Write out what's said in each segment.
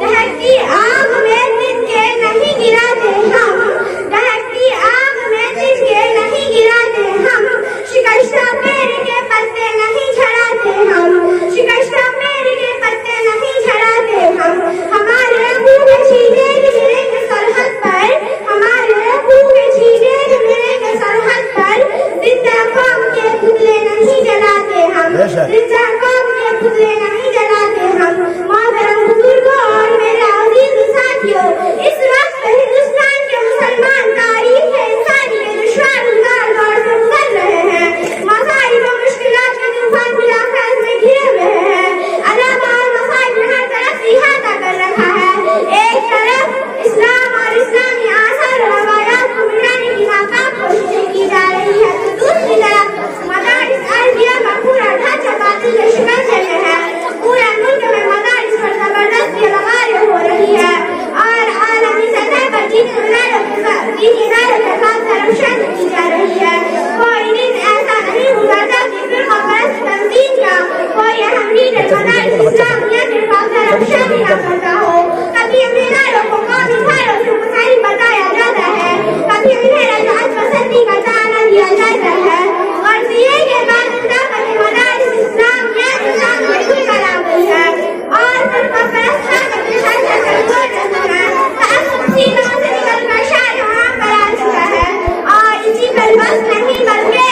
दहकती आग में तिनके नहीं गिराते हम, दहकती आग में तिनके नहीं गिराते हम, शिकस्ता पेड़ के पत्ते नहीं झड़ाते हम, शिकस्ता पेड़ के पत्ते नहीं झड़ाते हम। हमारे भूखे छीने मिलेंगे सरहद पर, हमारे भूखे छीने मिलेंगे सरहद पर, जिंदा कौम के पुतले नहीं जलाते हम, जिंदा कौम के पुतले नहीं जलाते हम। मोहतरम बुजुर्गों और मेरे अजीज साथियों, इस वक्त हिंदुस्तान के मुसलमान तारीख इंसानी के दुश्वार दौर से गुजर रहे हैं। मसाइब और मुश्किलात के तूफान बिलाखिर में घिरे हुए हैं। अलामा और मसाइब ने हर तरफ इहाता कर रखा है। एक तरफ इस्लाम और इस्लामी आसार और रवायात को मिटाने की नाकाम कोशिशें की जा रही है, तो दूसरी तरफ मदारिस अरबिया का पूरा ढांचा बातिल के शिकंजे में है। पूरे मुल्क में मदारिस पर जबरदस्त लगारे हो रही है और आलमी सतह पर दीनी इदारों के साथ धर्मशानी की जा रही है। कोई दिन ऐसा नहीं गुजरता कि फिरका परस्त तंजीम या कोई अहम लीडर मदारिस इस्लामिया के साथ धर्मशानी न करता हो। कभी इन इदारों को कौमी धारों से मुसाइल बताया जाता है, कभी इन्हें रजात पसंदी का ताना दिया जाता है और दिए के बाद मुदाफत मदारिस इस्लामिया के सामने खुलकर आ गई है और फिरका परस्त ताकत के साथ जोड़ रही है। तासुब सीनों से निकलकर शाहजहां पर आ चुका है और इसी पर बस नहीं बल्कि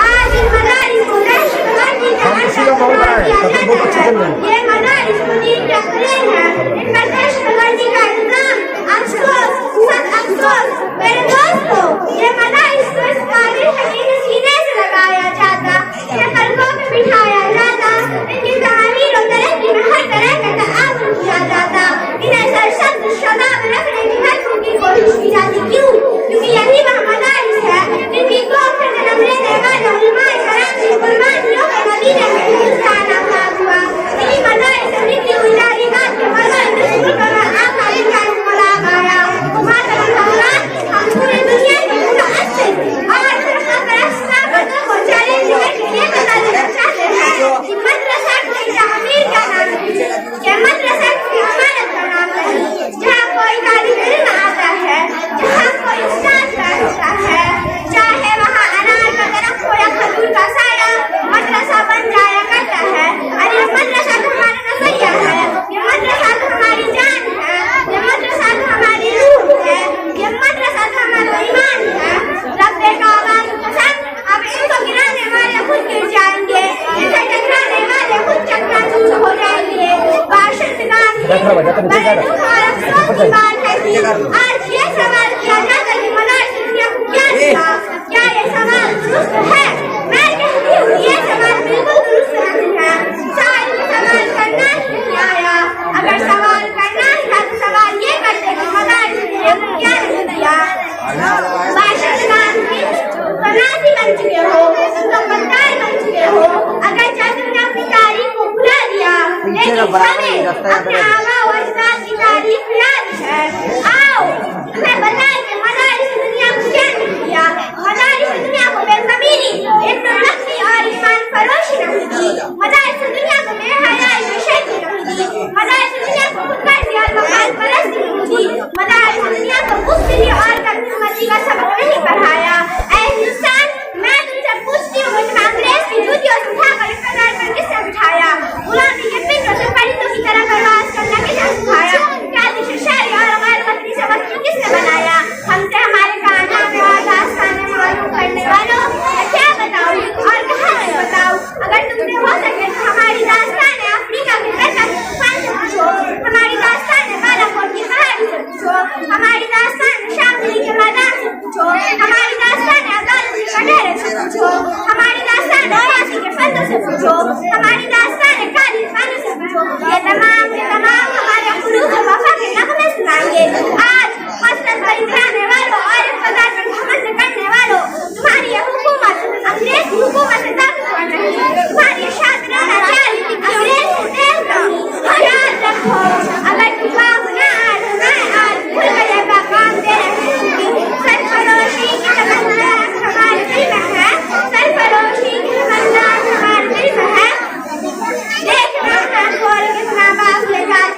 आज इन मदारिस को दहशतगर्दी का अशद करार दिया जाता है। ये मदारिस मुनीर के अपने हैं, इन पर दहशतगर्दी का इल्जाम अफसोस सद अफसोस। मेरे दोस्तों, ये मदारिस को इस काबिल हकीम सीने से लगाया जाता, ये हल्कों में बिठाया जाता, इनकी तहमीर और तरक्की में हर तरह का ताउन किया जाता, इन्हें सरसब्ज शदा में रखने की हर मुमकिन कोशिश की जाती। क्यों? क्योंकि यही वह मदारिस है जिनकी कोख से जन्म लेने वाले उलमाए करम की कुर्बानियों के मदीने में हिंदुस्तान आबाद हुआ। इन्हीं मदारिस से निकली हुई तालीमात के बगैर इस मुल्क में आका इनका इनकलाब आया। मातरम हजरात, हम पूरी दुनिया की मुतअस्सिर और फिरका परस्त ताकतों को चैलेंज करने के लिए बता देना चाहते हैं कि मदरसा कोई तहमीर का नाम नहीं, ये मदरसा कोई इमारत का नाम नहीं, जहाँ कोई तालिब इल्म आता है, जहाँ कोई उस्ताद बैठता है, चाहे वहाँ अनार का दरख्त हो या खजूर का साया, मदरसा बन जाया करता है। अरे ये मदरसा तो हमारा नजरिया है, ये मदरसा तो हमारी जान है, ये मदरसा तो हमारी रूह है, ये मदरसा तो हमारा ईमान है। रब्बे काबा की कसम, अब इनको गिराने वाले खुद गिर जाएंगे, इसे टकराने वाले खुद चकनाचूर हो जाएंगे। बाशिंदगान बड़े दुख और अफसोस की बात है कि आज ये सवाल किया जाता है कि मदारिस ने दुनिया को क्या दिया। क्या ये सवाल दुरुस्त है? मैं कहती हूँ ये सवाल बिल्कुल दुरुस्त नहीं है। साल में सवाल करना ही नहीं आया। अगर सवाल करना ही था तो सवाल ये करते कि मदारिस ने दुनिया को क्या नहीं दिया। बाशिंदगान सनाती बन चुके हो, तुम पत्तार बन चुके हो। अगर चाहे तुमने अपनी तारीख को भुला दिया, लेकिन हमें अपने आबा और अजदाद की तारीख याद है। आओ तुम्हें बताएं कि मदारिस ने दुनिया को क्या नहीं दिया। मदारिस ने दुनिया को बेज़मीरी, इब्न लक्की और ईमान फरोशी नहीं दी। मदारिस ने दुनिया को बेहयाई बेशर्मी नहीं दी। मदारिस ने दुनिया को खुदगर्जी और मकान परस्ती नहीं दी। मदारिस ने दुनिया को बुज़दिली और कद्दामती का सबक नहीं पढ़ाया। ऐ हिंदुस्तान, मैं तुमसे पूछती हूँ, मुझे अंग्रेज की जूतियों से उठाकर इक़्तिदार पर किसने बिठाया? गुलामी के पिंजरों से परिंदों की तरह परवाज़ करना किसने सिखाया? कादिश शायरी और गैर वतनी से वतनी किसने बनाया? हमसे हमारे कारनामे और दास्तानें मालूम करने वालों, मैं क्या बताऊँ और कहाँ मैं बताऊँ? अगर तुमसे हो सके तो हमारी दास्तानें अफ्रीका के गंगा के तूफान से पूछो, हमारी दास्तानें बालाकोट की पहाड़ी से पूछो, हमारी दास्तानें शामली के मैदान से पूछो, हमारी दास्तानें अदालत के कटहरे से पूछो, हमारी दास्तानें यासी के फंदों से पूछो, हमारी दास्तानें काली पानी से पूछो। ये तमाम हमारे खुलूस और वफा के नगमे सुनाएंगे। आज